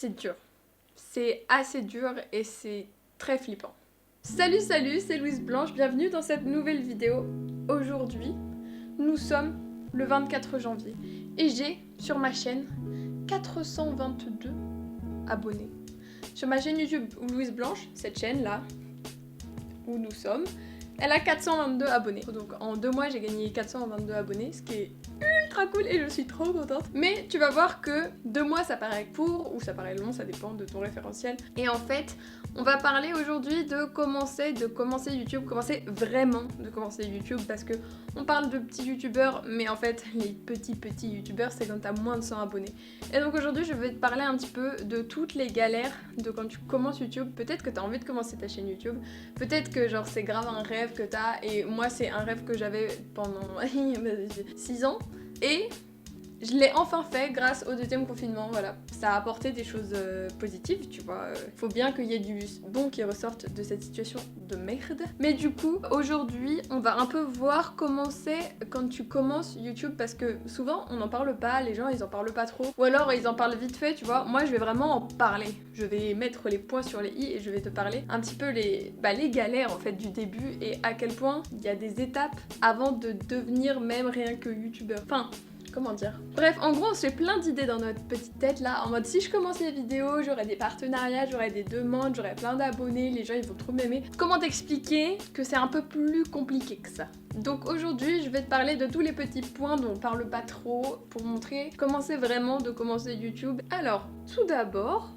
c'est dur. C'est assez dur et c'est très flippant. Salut, c'est Louise Blanche, bienvenue dans cette nouvelle vidéo. Aujourd'hui, nous sommes le 24 janvier et j'ai sur ma chaîne 422 abonnés. Sur ma chaîne YouTube Louise Blanche, cette chaîne-là, où nous sommes, elle a 422 abonnés. Donc en 2 mois, j'ai gagné 422 abonnés, ce qui est ultra cool et je suis trop contente. Mais tu vas voir que 2 mois ça paraît court ou ça paraît long, ça dépend de ton référentiel. Et en fait, on va parler aujourd'hui de commencer YouTube, commencer vraiment de commencer YouTube parce que on parle de petits youtubeurs, mais en fait les petits youtubeurs c'est quand t'as moins de 100 abonnés. Et donc aujourd'hui je vais te parler un petit peu de toutes les galères de quand tu commences YouTube. Peut-être que t'as envie de commencer ta chaîne YouTube, peut-être que genre c'est grave un rêve que t'as et moi c'est un rêve que j'avais pendant 6 ans. Et je l'ai enfin fait grâce au 2e confinement, voilà. Ça a apporté des choses positives, tu vois. Faut bien qu'il y ait du bon qui ressorte de cette situation de merde. Mais du coup, aujourd'hui, on va un peu voir comment c'est quand tu commences YouTube parce que souvent, on n'en parle pas, les gens, ils en parlent pas trop. Ou alors, ils en parlent vite fait, tu vois. Moi, je vais vraiment en parler. Je vais mettre les points sur les i et je vais te parler un petit peu les galères, en fait, du début et à quel point il y a des étapes avant de devenir même rien que YouTubeur. Enfin... comment dire? Bref, en gros, on se fait plein d'idées dans notre petite tête là, en mode si je commence les vidéos, j'aurai des partenariats, j'aurai des demandes, j'aurai plein d'abonnés, les gens ils vont trop m'aimer. Comment t'expliquer que c'est un peu plus compliqué que ça? Donc aujourd'hui, je vais te parler de tous les petits points dont on parle pas trop pour montrer comment c'est vraiment de commencer YouTube. Alors, tout d'abord,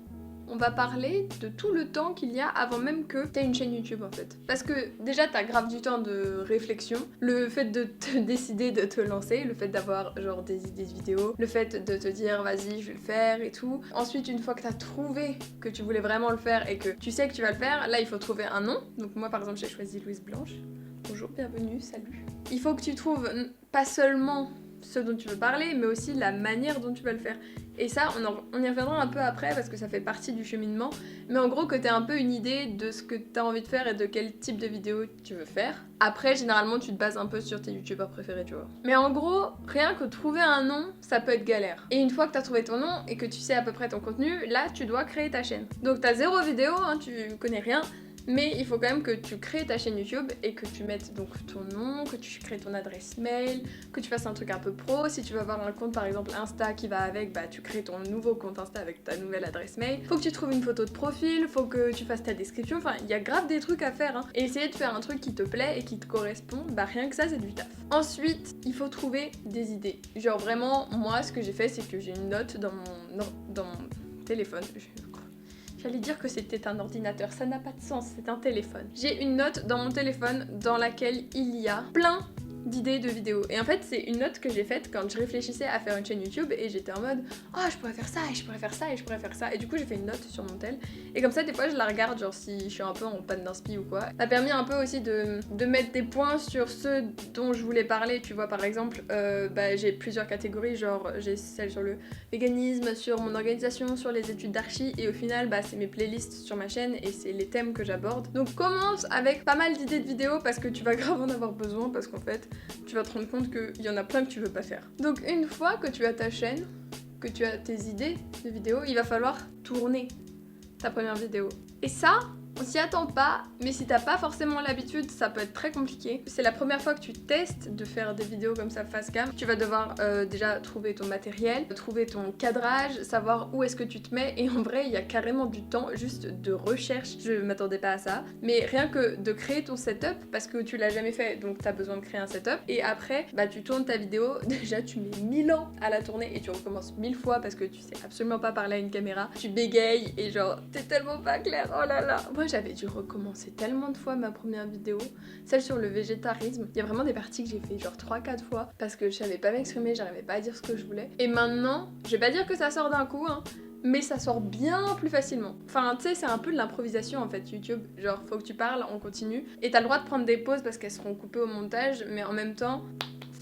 on va parler de tout le temps qu'il y a avant même que t'aies une chaîne YouTube en fait. Parce que déjà t'as grave du temps de réflexion, le fait de te décider de te lancer, le fait d'avoir genre des idées de vidéos, le fait de te dire vas-y je vais le faire et tout. Ensuite une fois que t'as trouvé que tu voulais vraiment le faire et que tu sais que tu vas le faire, là il faut trouver un nom. Donc moi par exemple j'ai choisi Louise Blanche. Bonjour, bienvenue, salut. Il faut que tu trouves pas seulement ce dont tu veux parler, mais aussi la manière dont tu vas le faire. Et ça, on y reviendra un peu après parce que ça fait partie du cheminement. Mais en gros, que t'aies un peu une idée de ce que t'as envie de faire et de quel type de vidéo tu veux faire. Après, généralement, tu te bases un peu sur tes youtubeurs préférés, tu vois. Mais en gros, rien que trouver un nom, ça peut être galère. Et une fois que t'as trouvé ton nom et que tu sais à peu près ton contenu, là, tu dois créer ta chaîne. Donc t'as 0 vidéo, hein, tu connais rien. Mais il faut quand même que tu crées ta chaîne YouTube et que tu mettes donc ton nom, que tu crées ton adresse mail, que tu fasses un truc un peu pro. Si tu veux avoir un compte par exemple Insta qui va avec, bah tu crées ton nouveau compte Insta avec ta nouvelle adresse mail. Faut que tu trouves une photo de profil, faut que tu fasses ta description, enfin il y a grave des trucs à faire hein. Et essayer de faire un truc qui te plaît et qui te correspond, bah rien que ça c'est du taf. Ensuite, il faut trouver des idées. Genre vraiment, moi ce que j'ai fait c'est que j'ai une note dans mon téléphone. J'allais dire que c'était un ordinateur, ça n'a pas de sens, c'est un téléphone. J'ai une note dans mon téléphone dans laquelle il y a plein d'idées de vidéos. Et en fait, c'est une note que j'ai faite quand je réfléchissais à faire une chaîne YouTube et j'étais en mode « Oh, je pourrais faire ça, et je pourrais faire ça, et je pourrais faire ça. » Et du coup, j'ai fait une note sur mon tel. Et comme ça, des fois, je la regarde, genre si je suis un peu en panne d'inspi ou quoi. Ça a permis un peu aussi de mettre des points sur ceux dont je voulais parler. Tu vois, par exemple, j'ai plusieurs catégories, genre j'ai celle sur le véganisme, sur mon organisation, sur les études d'archi. Et au final, c'est mes playlists sur ma chaîne et c'est les thèmes que j'aborde. Donc commence avec pas mal d'idées de vidéos parce que tu vas grave en avoir besoin parce qu'en fait, tu vas te rendre compte qu'il y en a plein que tu veux pas faire. Donc une fois que tu as ta chaîne, que tu as tes idées de vidéos, il va falloir tourner ta première vidéo. Et ça, on s'y attend pas, mais si t'as pas forcément l'habitude, ça peut être très compliqué. C'est la première fois que tu testes de faire des vidéos comme ça face cam. Tu vas devoir déjà trouver ton matériel, trouver ton cadrage, savoir où est-ce que tu te mets. Et en vrai, il y a carrément du temps juste de recherche. Je m'attendais pas à ça. Mais rien que de créer ton setup, parce que tu l'as jamais fait, donc t'as besoin de créer un setup. Et après, tu tournes ta vidéo. Déjà, tu mets 1000 ans à la tourner et tu recommences 1000 fois parce que tu sais absolument pas parler à une caméra. Tu bégayes et genre, t'es tellement pas clair. Oh là là. Moi, j'avais dû recommencer tellement de fois ma première vidéo, celle sur le végétarisme. Il y a vraiment des parties que j'ai fait genre 3-4 fois parce que je savais pas m'exprimer, j'arrivais pas à dire ce que je voulais. Et maintenant, je vais pas dire que ça sort d'un coup, hein, mais ça sort bien plus facilement. Enfin, tu sais, c'est un peu de l'improvisation en fait, YouTube. Genre, faut que tu parles, on continue. Et t'as le droit de prendre des pauses parce qu'elles seront coupées au montage, mais en même temps,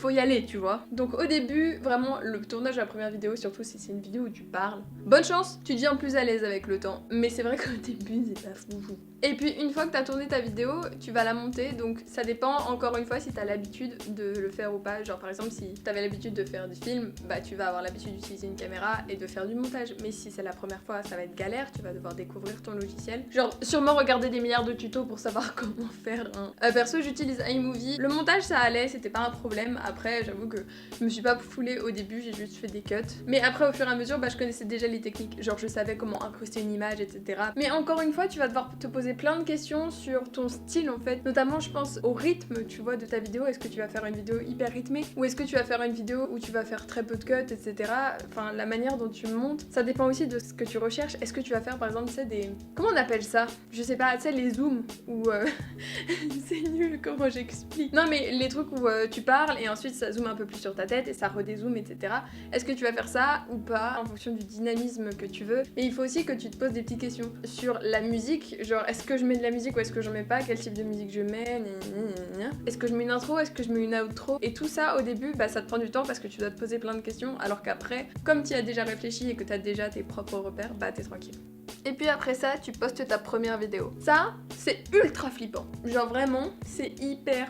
faut y aller, tu vois. Donc au début, vraiment, le tournage de la première vidéo, surtout si c'est une vidéo où tu parles, bonne chance, tu deviens plus à l'aise avec le temps. Mais c'est vrai qu'au début, c'est pas fou. Et puis une fois que t'as tourné ta vidéo, tu vas la monter, donc ça dépend encore une fois si t'as l'habitude de le faire ou pas. Genre par exemple si t'avais l'habitude de faire du film, bah tu vas avoir l'habitude d'utiliser une caméra et de faire du montage. Mais si c'est la première fois, ça va être galère, tu vas devoir découvrir ton logiciel. Genre sûrement regarder des milliards de tutos pour savoir comment faire un... perso j'utilise iMovie, le montage ça allait, c'était pas un problème. Après j'avoue que je me suis pas foulée au début, j'ai juste fait des cuts. Mais après au fur et à mesure, bah je connaissais déjà les techniques, genre je savais comment incruster une image, etc. Mais encore une fois, tu vas devoir te poser plein de questions sur ton style en fait, notamment je pense au rythme, tu vois, de ta vidéo. Est-ce que tu vas faire une vidéo hyper rythmée ou est-ce que tu vas faire une vidéo où tu vas faire très peu de cuts, etc. Enfin, la manière dont tu montes, ça dépend aussi de ce que tu recherches. Est-ce que tu vas faire par exemple, tu sais, des... Comment on appelle ça? Je sais pas, tu sais, les zooms ou... c'est nul comment j'explique. Non mais les trucs où tu parles et ensuite ça zoome un peu plus sur ta tête et ça redézoome, etc. Est-ce que tu vas faire ça ou pas en fonction du dynamisme que tu veux? Et il faut aussi que tu te poses des petites questions sur la musique, genre est-ce que je mets de la musique ou est-ce que j'en mets pas, quel type de musique je mets, est-ce que je mets une intro, est-ce que je mets une outro, et tout ça au début bah ça te prend du temps parce que tu dois te poser plein de questions, alors qu'après comme tu as déjà réfléchi et que tu as déjà tes propres repères, bah t'es tranquille. Et puis après ça, tu postes ta première vidéo. Ça, c'est ultra flippant. Genre vraiment, c'est hyper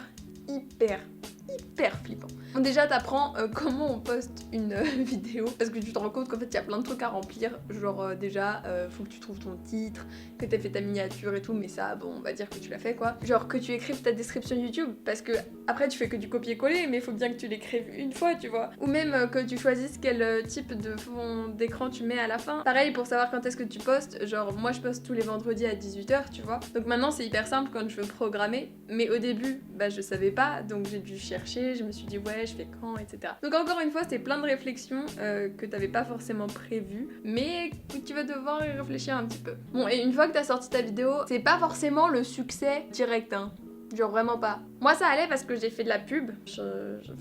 flippant. Bon, déjà t'apprends comment on poste une vidéo parce que tu te rends compte qu'en fait il y a plein de trucs à remplir, genre déjà faut que tu trouves ton titre, que t'aies fait ta miniature et tout, mais ça bon on va dire que tu l'as fait quoi, genre que tu écrives ta description YouTube parce que après tu fais que du copier-coller mais il faut bien que tu l'écrives une fois tu vois, ou même que tu choisisses quel type de fond d'écran tu mets à la fin. Pareil pour savoir quand est-ce que tu postes, genre moi je poste tous les vendredis à 18h tu vois, donc maintenant c'est hyper simple quand je veux programmer, mais au début bah je savais pas donc j'ai dû chercher, je me suis dit ouais je fais quand, etc. Donc encore une fois c'est plein de réflexions que t'avais pas forcément prévues mais que tu vas devoir y réfléchir un petit peu. Bon, et une fois que t'as sorti ta vidéo, c'est pas forcément le succès direct hein. Genre vraiment pas. Moi ça allait parce que j'ai fait de la pub. Je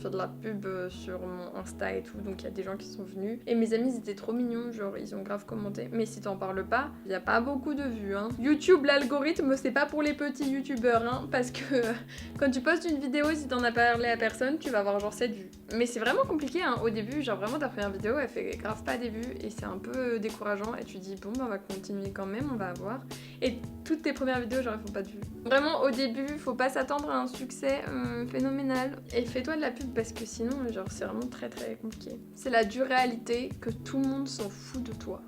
fais de la pub sur mon Insta et tout, donc il y a des gens qui sont venus. Et mes amis ils étaient trop mignons, genre ils ont grave commenté. Mais si t'en parles pas, il y a pas beaucoup de vues hein. YouTube, l'algorithme c'est pas pour les petits youtubeurs hein, parce que quand tu postes une vidéo, si t'en as parlé à personne, tu vas avoir genre 7 vues. Mais c'est vraiment compliqué hein, au début, genre vraiment ta première vidéo elle fait grave pas des vues et c'est un peu décourageant et tu dis bon bah on va continuer quand même, on va voir. Et toutes tes premières vidéos genre elles font pas de vues. Vraiment au début, faut pas s'attendre à un succès phénoménal. Et fais-toi de la pub parce que sinon, genre, c'est vraiment très compliqué. C'est la dure réalité que tout le monde s'en fout de toi.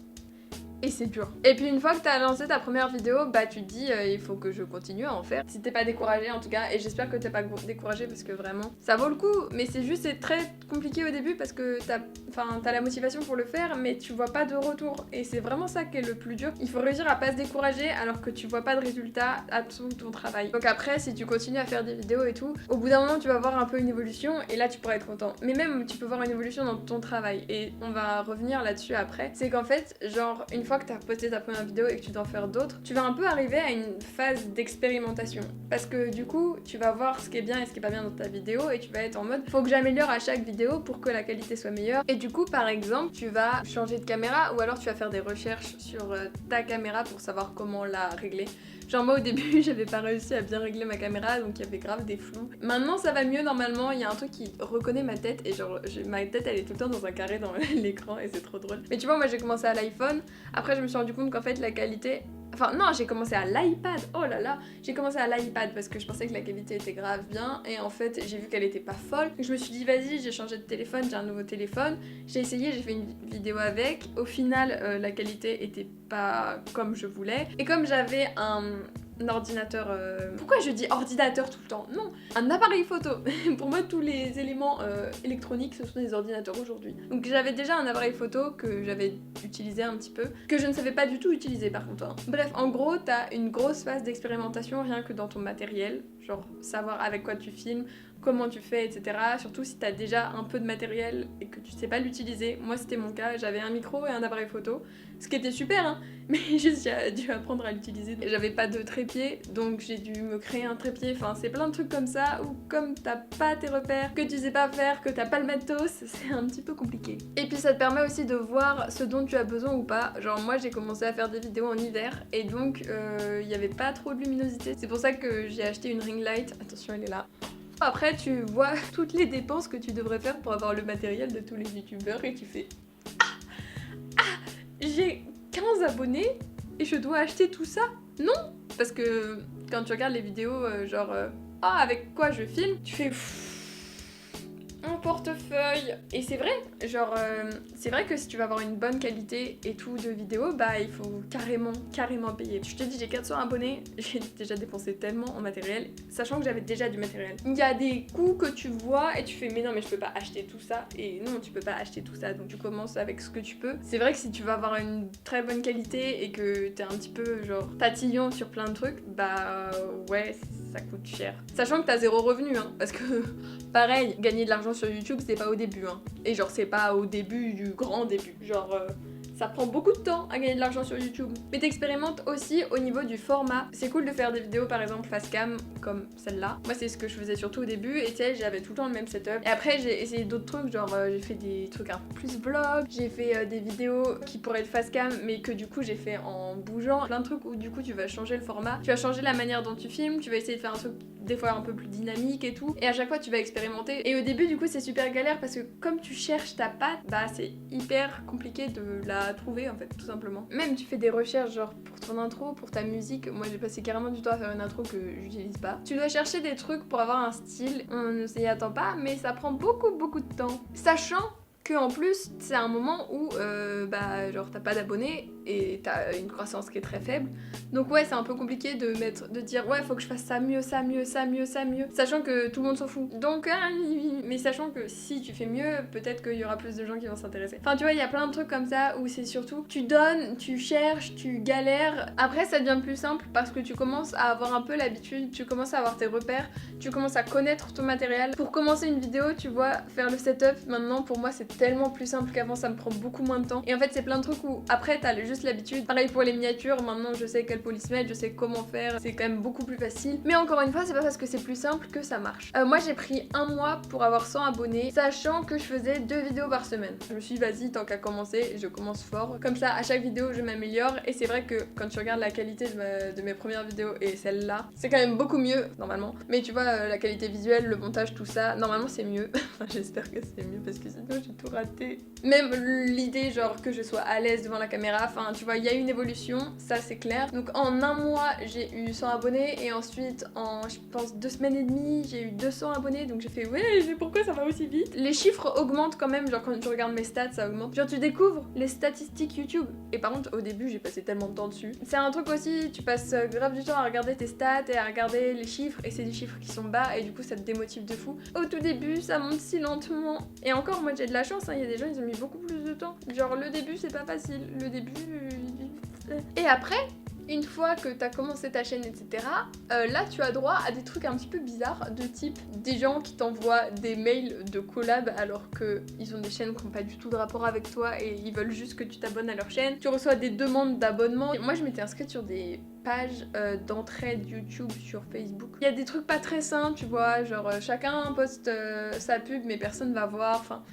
Et c'est dur. Et puis une fois que t'as lancé ta première vidéo, bah tu te dis il faut que je continue à en faire. Si t'es pas découragé en tout cas, et j'espère que t'es pas découragé parce que vraiment ça vaut le coup. Mais c'est juste c'est très compliqué au début parce que t'as la motivation pour le faire mais tu vois pas de retour. Et c'est vraiment ça qui est le plus dur. Il faut réussir à pas se décourager alors que tu vois pas de résultat à tout ton travail. Donc après si tu continues à faire des vidéos et tout, au bout d'un moment tu vas voir un peu une évolution et là tu pourras être content. Mais même tu peux voir une évolution dans ton travail et on va revenir là-dessus après. C'est qu'en fait genre une fois que tu as posté ta première vidéo et que tu dois en faire d'autres, tu vas un peu arriver à une phase d'expérimentation. Parce que du coup, tu vas voir ce qui est bien et ce qui est pas bien dans ta vidéo et tu vas être en mode faut que j'améliore à chaque vidéo pour que la qualité soit meilleure. Et du coup, par exemple, tu vas changer de caméra ou alors tu vas faire des recherches sur ta caméra pour savoir comment la régler. Genre moi au début j'avais pas réussi à bien régler ma caméra donc il y avait grave des flous. Maintenant ça va mieux normalement, il y a un truc qui reconnaît ma tête et genre ma tête elle est tout le temps dans un carré dans l'écran et c'est trop drôle. Mais tu vois moi j'ai commencé à l'iPhone, après je me suis rendu compte qu'en fait la qualité... Enfin non, j'ai commencé à l'iPad, oh là là, j'ai commencé à l'iPad parce que je pensais que la qualité était grave bien et en fait j'ai vu qu'elle était pas folle. Donc je me suis dit vas-y, j'ai changé de téléphone, j'ai un nouveau téléphone, j'ai essayé, j'ai fait une vidéo avec. Au final la qualité était pas comme je voulais et comme j'avais un ordinateur... Pourquoi je dis ordinateur tout le temps? Non, un appareil photo. Pour moi tous les éléments électroniques ce sont des ordinateurs aujourd'hui. Donc j'avais déjà un appareil photo que j'avais utilisé un petit peu, que je ne savais pas du tout utiliser par contre hein. Bref, en gros t'as une grosse phase d'expérimentation rien que dans ton matériel, genre savoir avec quoi tu filmes, comment tu fais, etc. Surtout si t'as déjà un peu de matériel et que tu sais pas l'utiliser. Moi c'était mon cas, j'avais un micro et un appareil photo, ce qui était super hein, mais juste j'ai dû apprendre à l'utiliser. J'avais pas de trépied, donc j'ai dû me créer un trépied, enfin c'est plein de trucs comme ça, où comme t'as pas tes repères, que tu sais pas faire, que t'as pas le matos, c'est un petit peu compliqué. Et puis ça te permet aussi de voir ce dont tu as besoin ou pas. Genre moi j'ai commencé à faire des vidéos en hiver, et donc il y avait pas trop de luminosité. C'est pour ça que j'ai acheté une ring light, attention elle est là. Après tu vois toutes les dépenses que tu devrais faire pour avoir le matériel de tous les youtubeurs et tu fais j'ai 15 abonnés et je dois acheter tout ça? Non! Parce que quand tu regardes les vidéos avec quoi je filme, tu fais un portefeuille. Et c'est vrai, c'est vrai que si tu veux avoir une bonne qualité et tout de vidéo, bah il faut carrément payer. Je te dis, j'ai 400 abonnés, j'ai déjà dépensé tellement en matériel, sachant que j'avais déjà du matériel. Il y a des coûts que tu vois et tu fais mais non mais je peux pas acheter tout ça, et non tu peux pas acheter tout ça, donc tu commences avec ce que tu peux. C'est vrai que si tu veux avoir une très bonne qualité et que t'es un petit peu genre tatillon sur plein de trucs, bah ouais ça coûte cher. Sachant que t'as zéro revenu, hein, parce que pareil, gagner de l'argent sur YouTube, c'est pas au début, hein. Et genre, c'est pas au début du grand début. Ça prend beaucoup de temps à gagner de l'argent sur YouTube. Mais t'expérimentes aussi au niveau du format. C'est cool de faire des vidéos par exemple face cam comme celle-là. Moi c'est ce que je faisais surtout au début et tu sais j'avais tout le temps le même setup. Et après j'ai essayé d'autres trucs, j'ai fait des trucs un peu plus vlog, j'ai fait des vidéos qui pourraient être face cam mais que du coup j'ai fait en bougeant. Plein de trucs où du coup tu vas changer le format, tu vas changer la manière dont tu filmes, tu vas essayer de faire un truc des fois un peu plus dynamique et tout. Et à chaque fois tu vas expérimenter. Et au début du coup c'est super galère parce que comme tu cherches ta patte, bah c'est hyper compliqué de la trouver en fait tout simplement. Même tu fais des recherches genre pour ton intro, pour ta musique, moi j'ai passé carrément du temps à faire une intro que j'utilise pas. Tu dois chercher des trucs pour avoir un style, on ne s'y attend pas mais ça prend beaucoup de temps. Sachant que en plus c'est un moment où t'as pas d'abonnés et t'as une croissance qui est très faible, donc ouais c'est un peu compliqué de dire ouais faut que je fasse ça mieux, sachant que tout le monde s'en fout, donc mais sachant que si tu fais mieux peut-être qu'il y aura plus de gens qui vont s'intéresser. Enfin tu vois il y a plein de trucs comme ça où c'est surtout tu donnes, tu cherches, tu galères, après ça devient plus simple parce que tu commences à avoir un peu l'habitude, tu commences à avoir tes repères, tu commences à connaître ton matériel. Pour commencer une vidéo tu vois faire le setup maintenant pour moi c'est tellement plus simple qu'avant, ça me prend beaucoup moins de temps. Et en fait c'est plein de trucs où après t'as juste l'habitude. Pareil pour les miniatures, maintenant je sais quelle police mettre, je sais comment faire, c'est quand même beaucoup plus facile. Mais encore une fois c'est pas parce que c'est plus simple que ça marche. Moi j'ai pris un mois pour avoir 100 abonnés, sachant que je faisais 2 vidéos par semaine. Je me suis dit vas-y tant qu'à commencer, je commence fort. Comme ça à chaque vidéo je m'améliore et c'est vrai que quand tu regardes la qualité de mes premières vidéos et celle-là, c'est quand même beaucoup mieux normalement. Mais tu vois la qualité visuelle, le montage, tout ça, normalement c'est mieux. Enfin j'espère que c'est mieux parce que sinon j'ai tout raté. Même l'idée genre que je sois à l'aise devant la caméra, enfin tu vois il y a une évolution, ça c'est clair. Donc en un mois j'ai eu 100 abonnés et ensuite en je pense 2 semaines et demie j'ai eu 200 abonnés, donc j'ai fait ouais mais pourquoi ça va aussi vite? Les chiffres augmentent quand même, genre quand tu regardes mes stats ça augmente, genre tu découvres les statistiques YouTube. Et par contre au début j'ai passé tellement de temps dessus, c'est un truc aussi, tu passes grave du temps à regarder tes stats et à regarder les chiffres et c'est des chiffres qui sont bas et du coup ça te démotive de fou. Au tout début ça monte si lentement et encore moi j'ai de la chance, hein, il y a des gens ils ont mis beaucoup plus de temps, genre le début c'est pas facile, le début et après une fois que t'as commencé ta chaîne, etc., là tu as droit à des trucs un petit peu bizarres, de type des gens qui t'envoient des mails de collab alors qu'ils ont des chaînes qui n'ont pas du tout de rapport avec toi et ils veulent juste que tu t'abonnes à leur chaîne. Tu reçois des demandes d'abonnement. Moi je m'étais inscrite sur des pages d'entraide YouTube sur Facebook. Il y a des trucs pas très sains, tu vois, genre chacun poste sa pub mais personne va voir, enfin...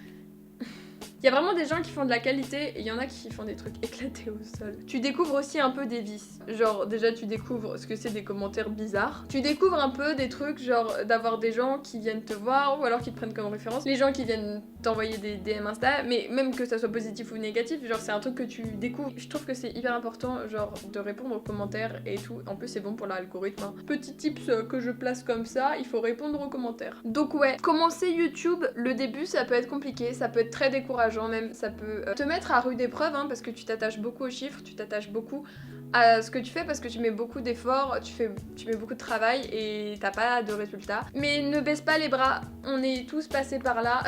Il y a vraiment des gens qui font de la qualité et il y en a qui font des trucs éclatés au sol. Tu découvres aussi un peu des vices. Genre déjà tu découvres ce que c'est des commentaires bizarres. Tu découvres un peu des trucs genre d'avoir des gens qui viennent te voir ou alors qui te prennent comme référence. Les gens qui viennent t'envoyer des DM Insta, mais même que ça soit positif ou négatif, genre c'est un truc que tu découvres. Je trouve que c'est hyper important genre de répondre aux commentaires et tout. En plus c'est bon pour l'algorithme, hein. Petit tips que je place comme ça, il faut répondre aux commentaires. Donc ouais, commencer YouTube, le début ça peut être compliqué, ça peut être très décourageant même, ça peut te mettre à rude épreuve hein, parce que tu t'attaches beaucoup aux chiffres, tu t'attaches beaucoup à ce que tu fais parce que tu mets beaucoup d'efforts, tu mets beaucoup de travail et t'as pas de résultat. Mais ne baisse pas les bras, on est tous passés par là.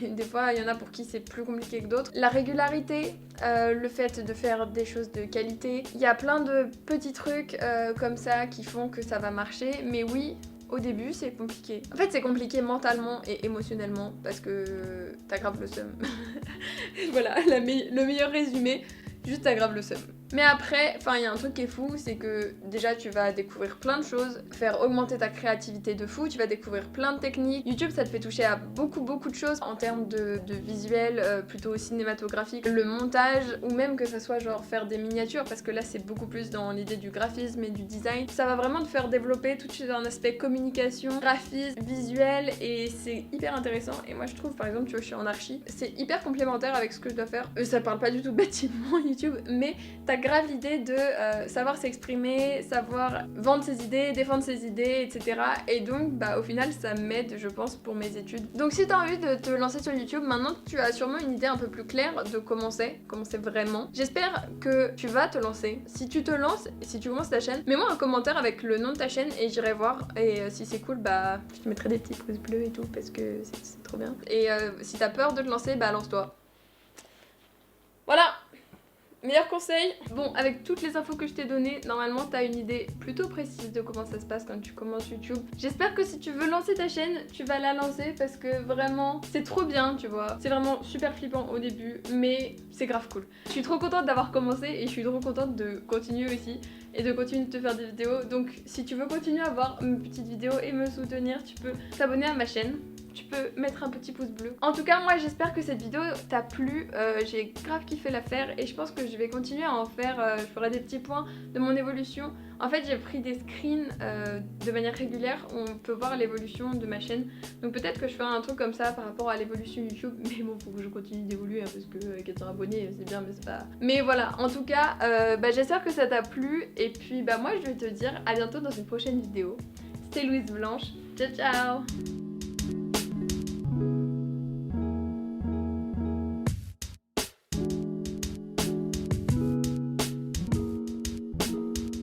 Des fois il y en a pour qui c'est plus compliqué que d'autres. La régularité, le fait de faire des choses de qualité, il y a plein de petits trucs comme ça qui font que ça va marcher, mais oui, au début c'est compliqué. En fait c'est compliqué mentalement et émotionnellement parce que t'as grave le seum. Voilà, le meilleur résumé, juste t'as grave le seum. Mais après, enfin il y a un truc qui est fou, c'est que déjà tu vas découvrir plein de choses, faire augmenter ta créativité de fou, tu vas découvrir plein de techniques. YouTube ça te fait toucher à beaucoup de choses en termes de visuel, plutôt cinématographique, le montage, ou même que ça soit genre faire des miniatures, parce que là c'est beaucoup plus dans l'idée du graphisme et du design. Ça va vraiment te faire développer tout de suite un aspect communication, graphisme, visuel, et c'est hyper intéressant. Et moi je trouve, par exemple, tu vois, je suis en archi, c'est hyper complémentaire avec ce que je dois faire. Ça parle pas du tout bâtiment YouTube, mais t'as grave l'idée de savoir s'exprimer, savoir vendre ses idées, défendre ses idées, etc. Et donc bah au final ça m'aide, je pense, pour mes études. Donc si t'as envie de te lancer sur YouTube, maintenant tu as sûrement une idée un peu plus claire de comment c'est vraiment. J'espère que tu vas te lancer. Si tu te lances, si tu commences ta chaîne, mets-moi un commentaire avec le nom de ta chaîne et j'irai voir. Et si c'est cool, bah je te mettrai des petits pouces bleus et tout parce que c'est trop bien. Et si t'as peur de te lancer, bah lance-toi. Voilà! Meilleur conseil, bon, avec toutes les infos que je t'ai données, normalement t'as une idée plutôt précise de comment ça se passe quand tu commences YouTube. J'espère que si tu veux lancer ta chaîne, tu vas la lancer parce que vraiment, c'est trop bien, tu vois. C'est vraiment super flippant au début, mais c'est grave cool. Je suis trop contente d'avoir commencé et je suis trop contente de continuer aussi et de continuer de te faire des vidéos. Donc si tu veux continuer à voir mes petites vidéos et me soutenir, tu peux t'abonner à ma chaîne. Tu peux mettre un petit pouce bleu. En tout cas, moi j'espère que cette vidéo t'a plu. J'ai grave kiffé la faire et je pense que je vais continuer à en faire. Je ferai des petits points de mon évolution. En fait, j'ai pris des screens de manière régulière où on peut voir l'évolution de ma chaîne. Donc peut-être que je ferai un truc comme ça par rapport à l'évolution YouTube. Mais bon, faut que je continue d'évoluer hein, parce que 400 abonnés, c'est bien, mais c'est pas... Mais voilà, en tout cas, j'espère que ça t'a plu. Et puis bah moi je vais te dire à bientôt dans une prochaine vidéo. C'était Louise Blanche. Ciao ciao.